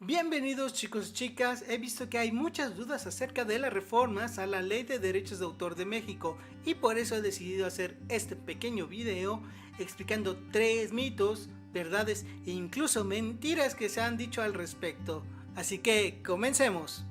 Bienvenidos chicos y chicas, he visto que hay muchas dudas acerca de las reformas a la Ley de Derechos de Autor de México y por eso he decidido hacer este pequeño video explicando 3 mitos, verdades e incluso mentiras que se han dicho al respecto. Así que comencemos.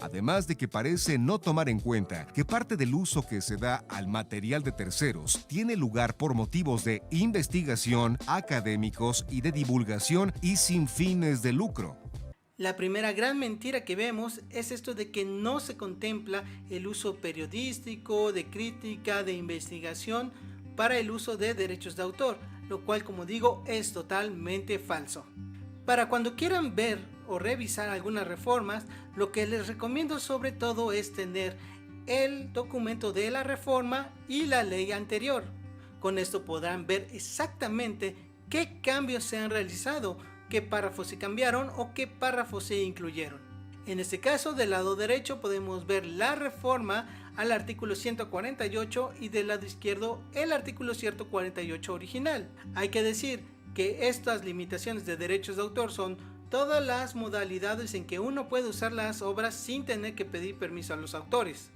Además de que parece no tomar en cuenta que parte del uso que se da al material de terceros tiene lugar por motivos de investigación, académicos y de divulgación y sin fines de lucro. La primera gran mentira que vemos es esto de que no se contempla el uso periodístico, de crítica, de investigación para el uso de derechos de autor, lo cual, como digo, es totalmente falso. Para cuando quieran ver o revisar algunas reformas, lo que les recomiendo sobre todo es tener el documento de la reforma y la ley anterior. Con esto podrán ver exactamente qué cambios se han realizado, qué párrafos se cambiaron o qué párrafos se incluyeron. En este caso, del lado derecho podemos ver la reforma al artículo 148 y del lado izquierdo el artículo 148 original. Hay que decir que estas limitaciones de derechos de autor son todas las modalidades en que uno puede usar las obras sin tener que pedir permiso a los autores.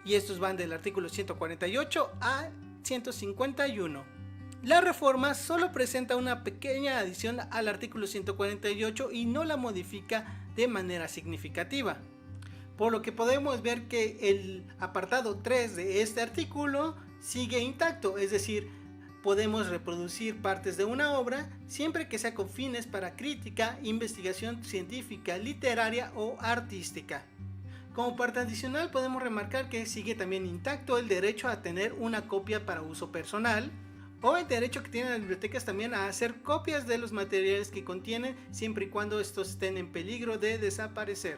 Y estos van del artículo 148 a 151. La reforma solo presenta una pequeña adición al artículo 148 y no la modifica de manera significativa. Por lo que podemos ver que el apartado 3 de este artículo sigue intacto, es decir, podemos reproducir partes de una obra siempre que sea con fines para crítica, investigación científica, literaria o artística. Como parte adicional podemos remarcar que sigue también intacto el derecho a tener una copia para uso personal o el derecho que tienen las bibliotecas también a hacer copias de los materiales que contienen siempre y cuando estos estén en peligro de desaparecer.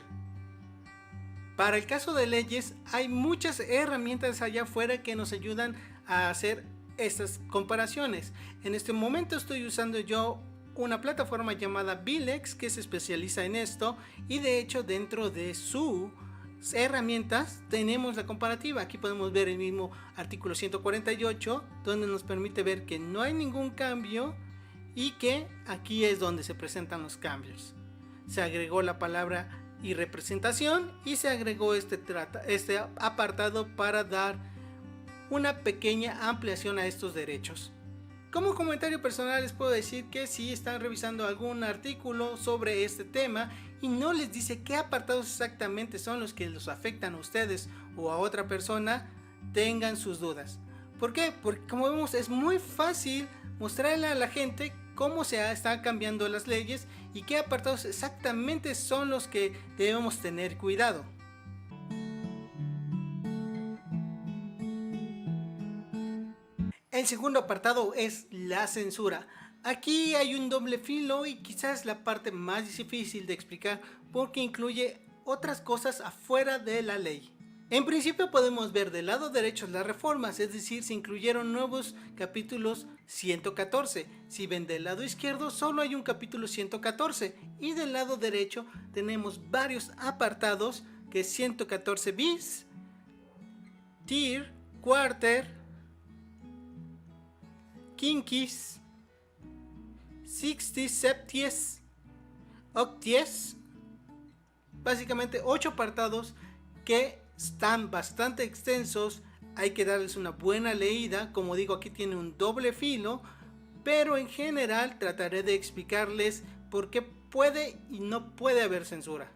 Para el caso de leyes hay muchas herramientas allá afuera que nos ayudan a hacer estas comparaciones. En este momento estoy usando yo una plataforma llamada Vilex que se especializa en esto y de hecho dentro de sus herramientas tenemos la comparativa. Aquí podemos ver el mismo artículo 148 donde nos permite ver que no hay ningún cambio y que aquí es donde se presentan los cambios. Se agregó la palabra y representación y se agregó este apartado para dar una pequeña ampliación a estos derechos. Como comentario personal les puedo decir que si están revisando algún artículo sobre este tema y no les dice qué apartados exactamente son los que los afectan a ustedes o a otra persona, tengan sus dudas. ¿Por qué? Porque como vemos es muy fácil mostrarle a la gente cómo se están cambiando las leyes y qué apartados exactamente son los que debemos tener cuidado. El segundo apartado es la censura. Aquí hay un doble filo y quizás la parte más difícil de explicar porque incluye otras cosas afuera de la ley. En principio podemos ver del lado derecho las reformas, es decir, se incluyeron nuevos capítulos 114. Si ven del lado izquierdo solo hay un capítulo 114 y del lado derecho tenemos varios apartados que es 114 bis, tier, quarter, quinquis, sixties, septies, octies, básicamente 8 apartados que están bastante extensos, hay que darles una buena leída. Como digo, aquí tiene un doble filo, pero en general trataré de explicarles por qué puede y no puede haber censura.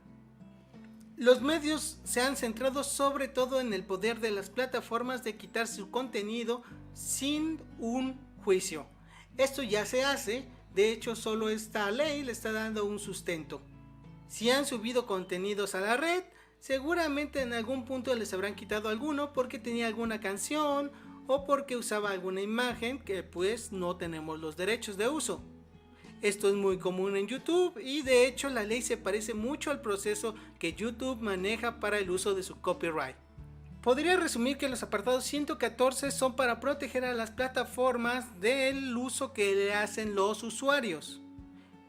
Los medios se han centrado sobre todo en el poder de las plataformas de quitar su contenido sin un juicio. Esto ya se hace, de hecho solo esta ley le está dando un sustento. Si han subido contenidos a la red, seguramente en algún punto les habrán quitado alguno porque tenía alguna canción o porque usaba alguna imagen que pues no tenemos los derechos de uso. Esto es muy común en YouTube y de hecho la ley se parece mucho al proceso que YouTube maneja para el uso de su copyright. Podría resumir que los apartados 114 son para proteger a las plataformas del uso que le hacen los usuarios,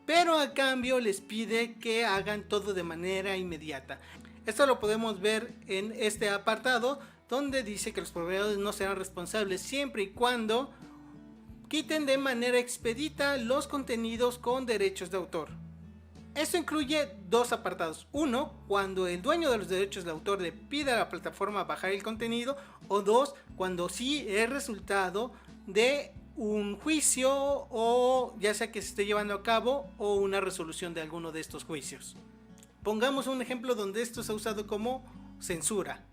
pero a cambio les pide que hagan todo de manera inmediata. Esto lo podemos ver en este apartado donde dice que los proveedores no serán responsables siempre y cuando quiten de manera expedita los contenidos con derechos de autor. Esto incluye dos apartados. Uno, cuando el dueño de los derechos de autor le pida a la plataforma bajar el contenido. O dos, cuando sí es resultado de un juicio o ya sea que se esté llevando a cabo o una resolución de alguno de estos juicios. Pongamos un ejemplo donde esto se ha usado como censura.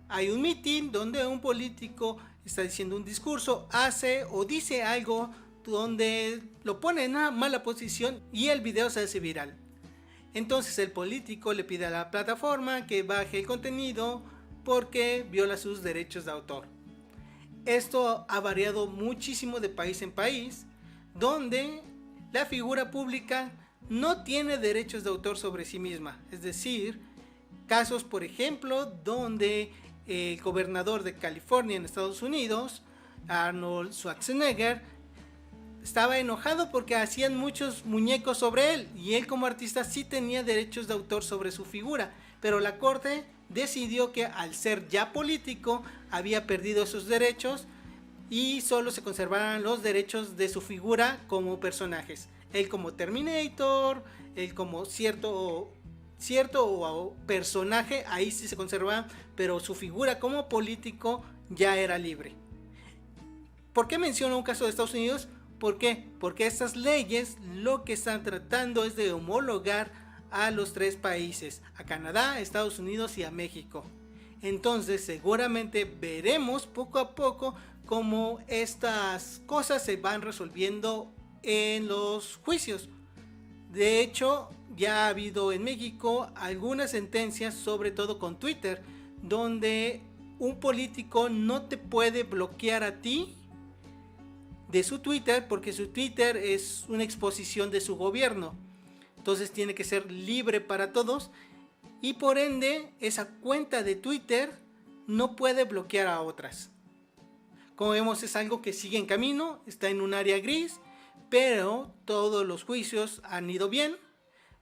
Hay un mitin donde un político está diciendo un discurso, hace o dice algo donde lo pone en una mala posición y el video se hace viral. Entonces el político le pide a la plataforma que baje el contenido porque viola sus derechos de autor. Esto ha variado muchísimo de país en país, donde la figura pública no tiene derechos de autor sobre sí misma. Es decir, casos por ejemplo donde el gobernador de California en Estados Unidos, Arnold Schwarzenegger, estaba enojado porque hacían muchos muñecos sobre él y él como artista sí tenía derechos de autor sobre su figura, pero la corte decidió que al ser ya político había perdido esos derechos y solo se conservaran los derechos de su figura como personajes. Él como Terminator, él como cierto personaje, ahí sí se conservaba, pero su figura como político ya era libre. ¿Por qué menciono un caso de Estados Unidos? ¿Por qué? Porque estas leyes lo que están tratando es de homologar a los tres países, a Canadá, Estados Unidos y a México. Entonces seguramente veremos poco a poco cómo estas cosas se van resolviendo en los juicios. De hecho, ya ha habido en México algunas sentencias, sobre todo con Twitter, donde un político no te puede bloquear a ti de su Twitter porque su Twitter es una exposición de su gobierno. Entonces tiene que ser libre para todos y por ende esa cuenta de Twitter no puede bloquear a otras. Como vemos, es algo que sigue en camino, está en un área gris, pero todos los juicios han ido bien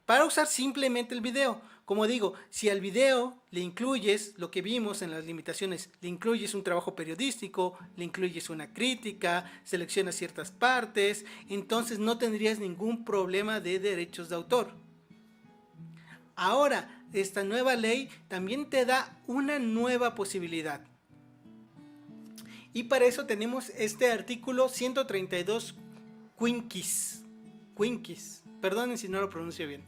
para usar simplemente el video. Como digo, si al video le incluyes lo que vimos en las limitaciones, le incluyes un trabajo periodístico, le incluyes una crítica, seleccionas ciertas partes, entonces no tendrías ningún problema de derechos de autor. Ahora, esta nueva ley también te da una nueva posibilidad. Y para eso tenemos este artículo 132 Quinquis, perdonen si no lo pronuncio bien,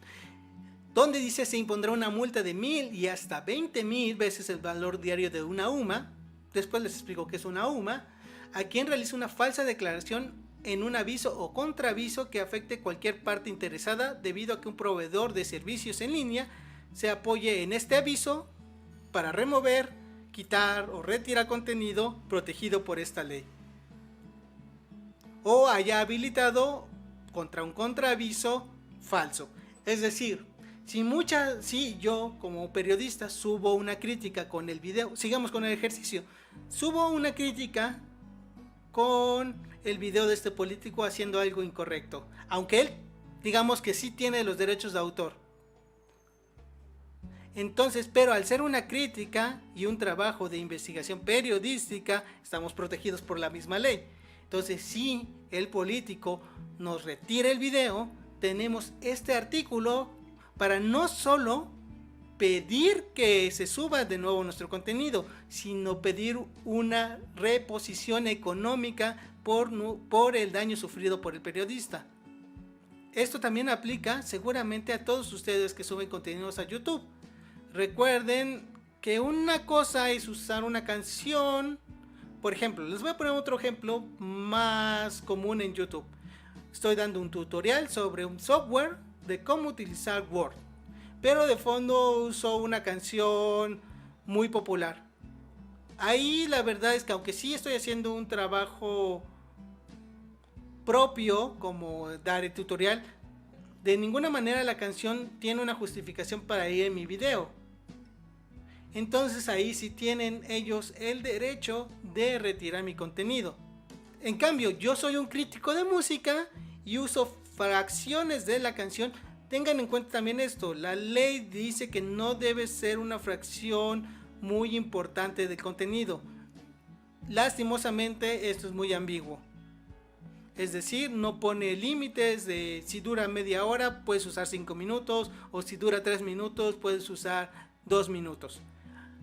donde dice se impondrá una multa de 1,000 y hasta 20,000 veces el valor diario de una UMA, después les explico qué es una UMA, a quien realice una falsa declaración en un aviso o contraaviso que afecte cualquier parte interesada debido a que un proveedor de servicios en línea se apoye en este aviso para remover, quitar o retirar contenido protegido por esta ley, o haya habilitado contra un contraaviso falso. Es decir, si yo como periodista subo una crítica con el video, sigamos con el ejercicio, subo una crítica con el video de este político haciendo algo incorrecto, aunque él digamos que sí tiene los derechos de autor. Entonces, pero al ser una crítica y un trabajo de investigación periodística, estamos protegidos por la misma ley. Entonces, si el político nos retira el video, tenemos este artículo para no solo pedir que se suba de nuevo nuestro contenido, sino pedir una reposición económica por el daño sufrido por el periodista. Esto también aplica seguramente a todos ustedes que suben contenidos a YouTube. Recuerden que una cosa es usar una canción. Por ejemplo, les voy a poner otro ejemplo más común en YouTube. Estoy dando un tutorial sobre un software de cómo utilizar Word, pero de fondo uso una canción muy popular. Ahí la verdad es que aunque sí estoy haciendo un trabajo propio como dar el tutorial, de ninguna manera la canción tiene una justificación para ir en mi video. Entonces ahí sí tienen ellos el derecho de retirar mi contenido. En cambio, yo soy un crítico de música y uso fracciones de la canción. Tengan en cuenta también esto, la ley dice que no debe ser una fracción muy importante del contenido. Lastimosamente esto es muy ambiguo. Es decir, no pone límites de si dura media hora puedes usar 5 minutos o si dura 3 minutos puedes usar 2 minutos.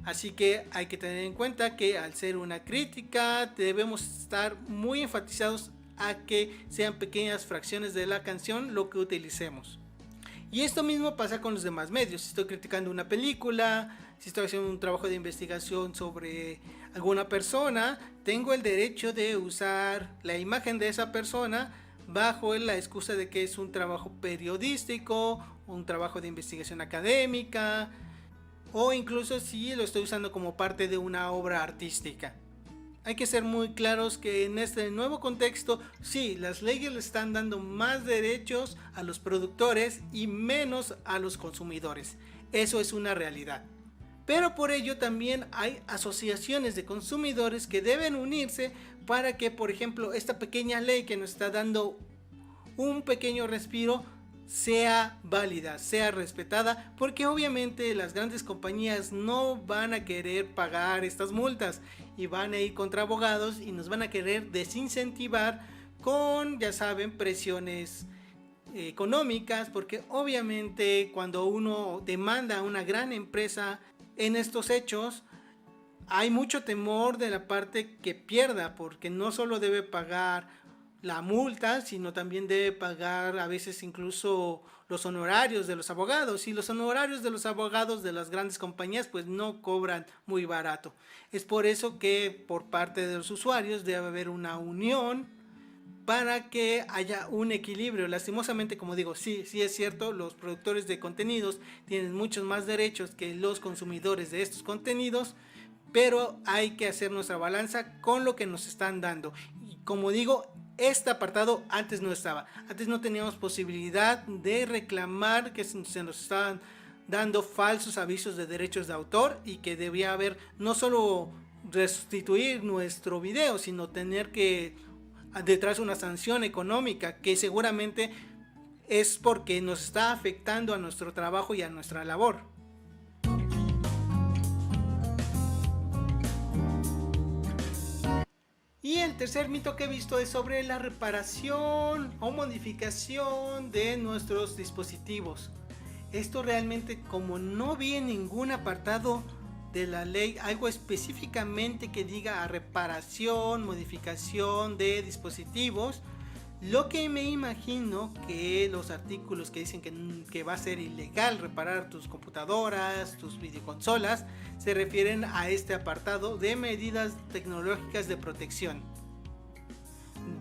Así que hay que tener en cuenta que al ser una crítica debemos estar muy enfatizados a que sean pequeñas fracciones de la canción lo que utilicemos. Y esto mismo pasa con los demás medios. Si estoy criticando una película, si estoy haciendo un trabajo de investigación sobre alguna persona, tengo el derecho de usar la imagen de esa persona bajo la excusa de que es un trabajo periodístico, un trabajo de investigación académica, o incluso si lo estoy usando como parte de una obra artística. Hay que ser muy claros que en este nuevo contexto, sí, las leyes le están dando más derechos a los productores y menos a los consumidores. Eso es una realidad. Pero por ello también hay asociaciones de consumidores que deben unirse para que, por ejemplo, esta pequeña ley que nos está dando un pequeño respiro sea válida, sea respetada, porque obviamente las grandes compañías no van a querer pagar estas multas y van a ir contra abogados y nos van a querer desincentivar con, ya saben, presiones económicas, porque obviamente cuando uno demanda a una gran empresa en estos hechos, hay mucho temor de la parte que pierda, porque no solo debe pagar la multa, sino también debe pagar a veces incluso los honorarios de los abogados, y los honorarios de los abogados de las grandes compañías pues no cobran muy barato. Es por eso que por parte de los usuarios debe haber una unión para que haya un equilibrio. Lastimosamente, como digo, sí es cierto, los productores de contenidos tienen muchos más derechos que los consumidores de estos contenidos, pero hay que hacer nuestra balanza con lo que nos están dando. Y como digo, este apartado antes no estaba. Antes no teníamos posibilidad de reclamar que se nos estaban dando falsos avisos de derechos de autor y que debía haber no solo restituir nuestro video, sino tener que detrás una sanción económica que seguramente es porque nos está afectando a nuestro trabajo y a nuestra labor. Y el tercer mito que he visto es sobre la reparación o modificación de nuestros dispositivos. Esto realmente, como no vi en ningún apartado de la ley algo específicamente que diga a reparación, modificación de dispositivos, lo que me imagino que los artículos que dicen que va a ser ilegal reparar tus computadoras, tus videoconsolas, se refieren a este apartado de medidas tecnológicas de protección,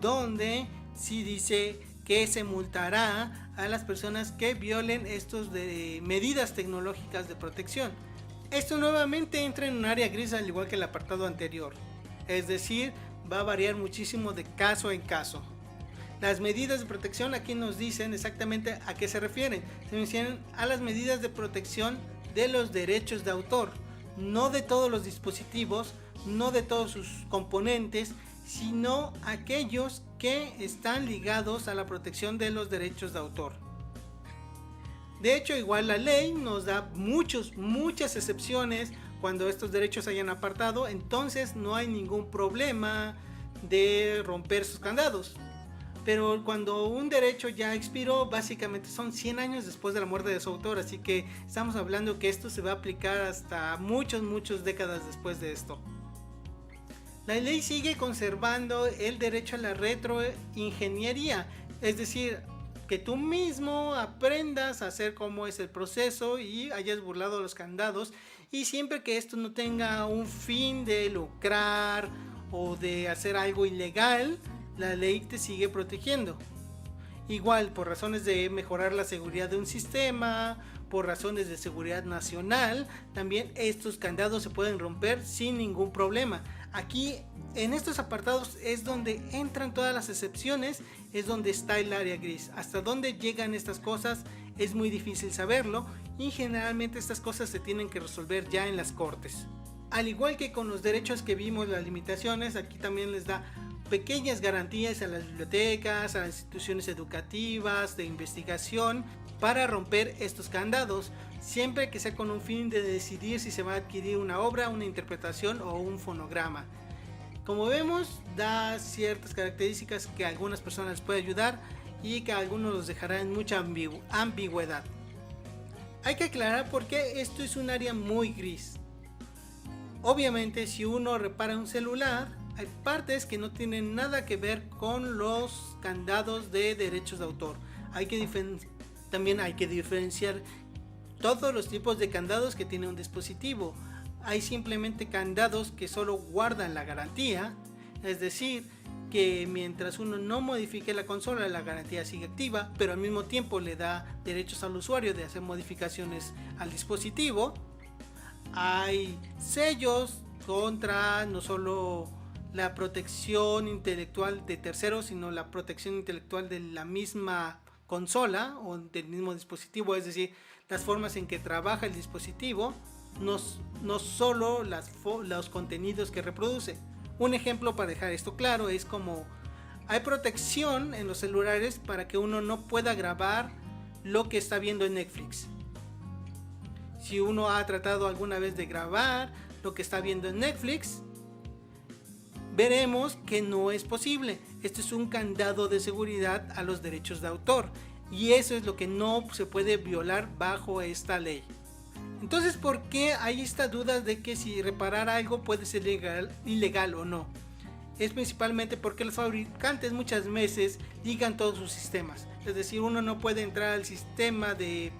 donde sí dice que se multará a las personas que violen estos de medidas tecnológicas de protección. Esto nuevamente entra en un área gris al igual que el apartado anterior, es decir, va a variar muchísimo de caso en caso. Las medidas de protección aquí nos dicen exactamente a qué se refieren. Se mencionan a las medidas de protección de los derechos de autor, no de todos los dispositivos, no de todos sus componentes, sino aquellos que están ligados a la protección de los derechos de autor. De hecho, igual la ley nos da muchas excepciones cuando estos derechos hayan apartado, entonces no hay ningún problema de romper sus candados. Pero cuando un derecho ya expiró, básicamente son 100 años después de la muerte de su autor, así que estamos hablando que esto se va a aplicar hasta muchas décadas después de esto. La ley sigue conservando el derecho a la retroingeniería, es decir, que tú mismo aprendas a hacer cómo es el proceso y hayas burlado los candados, y siempre que esto no tenga un fin de lucrar o de hacer algo ilegal, la ley te sigue protegiendo. Igual, por razones de mejorar la seguridad de un sistema, por razones de seguridad nacional, también estos candados se pueden romper sin ningún problema. Aquí, en estos apartados, es donde entran todas las excepciones, es donde está el área gris. Hasta dónde llegan estas cosas es muy difícil saberlo, y generalmente estas cosas se tienen que resolver ya en las cortes. Al igual que con los derechos que vimos, las limitaciones, aquí también les da pequeñas garantías a las bibliotecas, a las instituciones educativas, de investigación, para romper estos candados, siempre que sea con un fin de decidir si se va a adquirir una obra, una interpretación o un fonograma. Como vemos, da ciertas características que a algunas personas les puede ayudar y que a algunos los dejará en mucha ambigüedad. Hay que aclarar por qué esto es un área muy gris. Obviamente, si uno repara un celular, hay partes que no tienen nada que ver con los candados de derechos de autor. También hay que diferenciar todos los tipos de candados que tiene un dispositivo. Hay simplemente candados que solo guardan la garantía, es decir, que mientras uno no modifique la consola, la garantía sigue activa, pero al mismo tiempo le da derechos al usuario de hacer modificaciones al dispositivo. Hay sellos contra no solo la protección intelectual de terceros, sino la protección intelectual de la misma consola o del mismo dispositivo, es decir, las formas en que trabaja el dispositivo, no solo los contenidos que reproduce. Un ejemplo para dejar esto claro es como hay protección en los celulares para que uno no pueda grabar lo que está viendo en Netflix. Si uno ha tratado alguna vez de grabar lo que está viendo en Netflix, veremos que no es posible. Esto es un candado de seguridad a los derechos de autor y eso es lo que no se puede violar bajo esta ley. Entonces, ¿por qué hay esta duda de que si reparar algo puede ser ilegal o no? Es principalmente porque los fabricantes muchas veces ligan todos sus sistemas. Es decir, uno no puede entrar al sistema de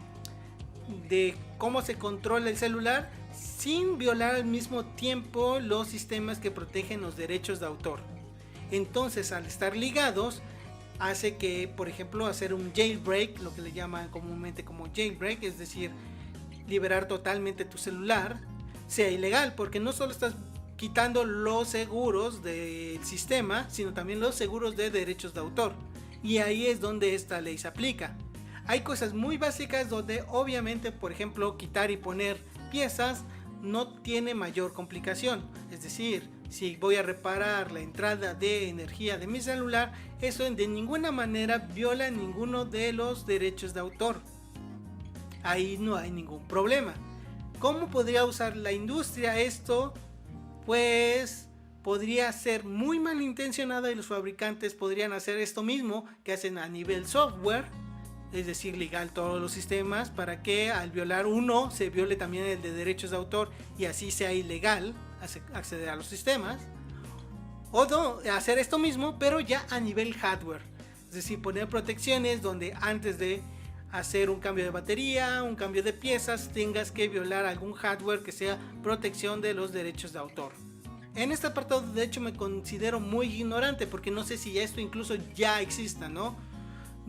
cómo se controla el celular sin violar al mismo tiempo los sistemas que protegen los derechos de autor. Entonces, al estar ligados, hace que, por ejemplo, hacer un jailbreak, lo que le llaman comúnmente como jailbreak, es decir, liberar totalmente tu celular, sea ilegal, porque no solo estás quitando los seguros del sistema, sino también los seguros de derechos de autor. Y ahí es donde esta ley se aplica. Hay cosas muy básicas donde obviamente, por ejemplo, quitar y poner piezas no tiene mayor complicación. Es decir, si voy a reparar la entrada de energía de mi celular, eso de ninguna manera viola ninguno de los derechos de autor. Ahí no hay ningún problema. ¿Cómo podría usar la industria esto? Pues podría ser muy malintencionada y los fabricantes podrían hacer esto mismo que hacen a nivel software, es decir, ligar todos los sistemas para que al violar uno se viole también el de derechos de autor y así sea ilegal acceder a los sistemas. O no, hacer esto mismo pero ya a nivel hardware, es decir, poner protecciones donde antes de hacer un cambio de batería, un cambio de piezas, tengas que violar algún hardware que sea protección de los derechos de autor. En este apartado de hecho me considero muy ignorante porque no sé si esto incluso ya exista, ¿no?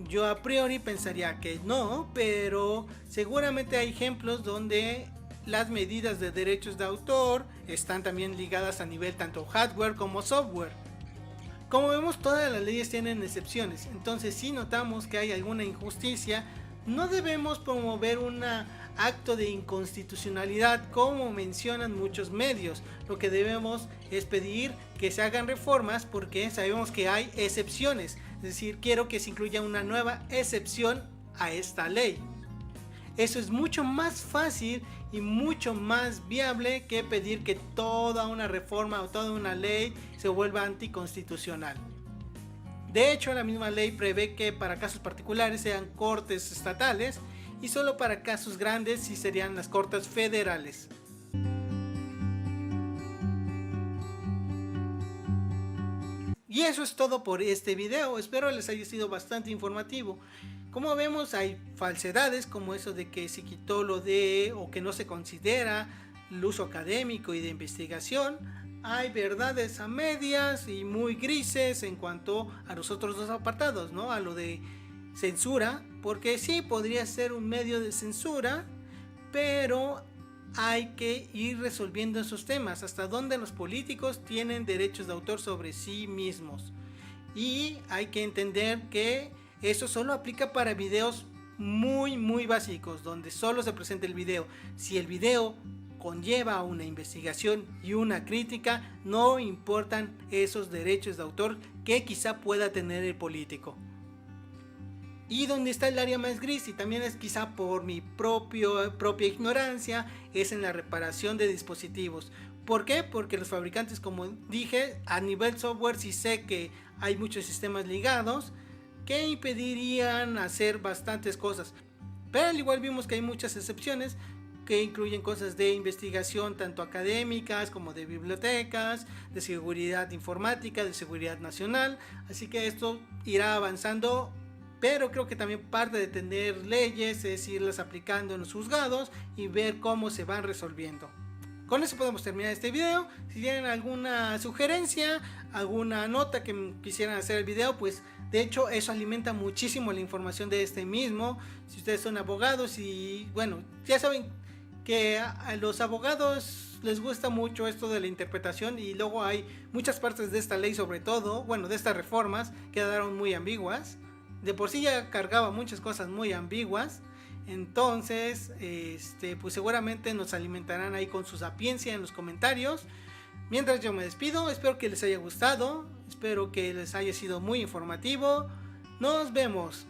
Yo a priori pensaría que no, pero seguramente hay ejemplos donde las medidas de derechos de autor están también ligadas a nivel tanto hardware como software. Como vemos, todas las leyes tienen excepciones, entonces si notamos que hay alguna injusticia, no debemos promover un acto de inconstitucionalidad como mencionan muchos medios. Lo que debemos es pedir que se hagan reformas porque sabemos que hay excepciones. Es decir, quiero que se incluya una nueva excepción a esta ley. Eso es mucho más fácil y mucho más viable que pedir que toda una reforma o toda una ley se vuelva anticonstitucional. De hecho, la misma ley prevé que para casos particulares sean cortes estatales y solo para casos grandes sí serían las cortes federales. Y eso es todo por este video, espero les haya sido bastante informativo. Como vemos, hay falsedades como eso de que se quitó lo de o que no se considera el uso académico y de investigación. Hay verdades a medias y muy grises en cuanto a los otros dos apartados, ¿no? A lo de censura, porque sí podría ser un medio de censura, pero hay que ir resolviendo esos temas, hasta donde los políticos tienen derechos de autor sobre sí mismos. Y hay que entender que eso solo aplica para videos muy básicos, donde solo se presenta el video. Si el video conlleva una investigación y una crítica, no importan esos derechos de autor que quizá pueda tener el político. Y donde está el área más gris, y también es quizá por mi propia ignorancia, es en la reparación de dispositivos. ¿Por qué? Porque los fabricantes, como dije, a nivel software sí sé que hay muchos sistemas ligados que impedirían hacer bastantes cosas. Pero al igual vimos que hay muchas excepciones que incluyen cosas de investigación tanto académicas como de bibliotecas, de seguridad informática, de seguridad nacional. Así que esto irá avanzando, pero creo que también parte de tener leyes es irlas aplicando en los juzgados y ver cómo se van resolviendo. Con eso podemos terminar este video. Si tienen alguna sugerencia, alguna nota que quisieran hacer el video, pues de hecho eso alimenta muchísimo la información de este mismo. Si ustedes son abogados y bueno, ya saben que a los abogados les gusta mucho esto de la interpretación, y luego hay muchas partes de esta ley, sobre todo, bueno, de estas reformas, quedaron muy ambiguas. De por sí ya cargaba muchas cosas muy ambiguas. Entonces, pues seguramente nos alimentarán ahí con su sapiencia en los comentarios. Mientras yo me despido, espero que les haya gustado, espero que les haya sido muy informativo. Nos vemos.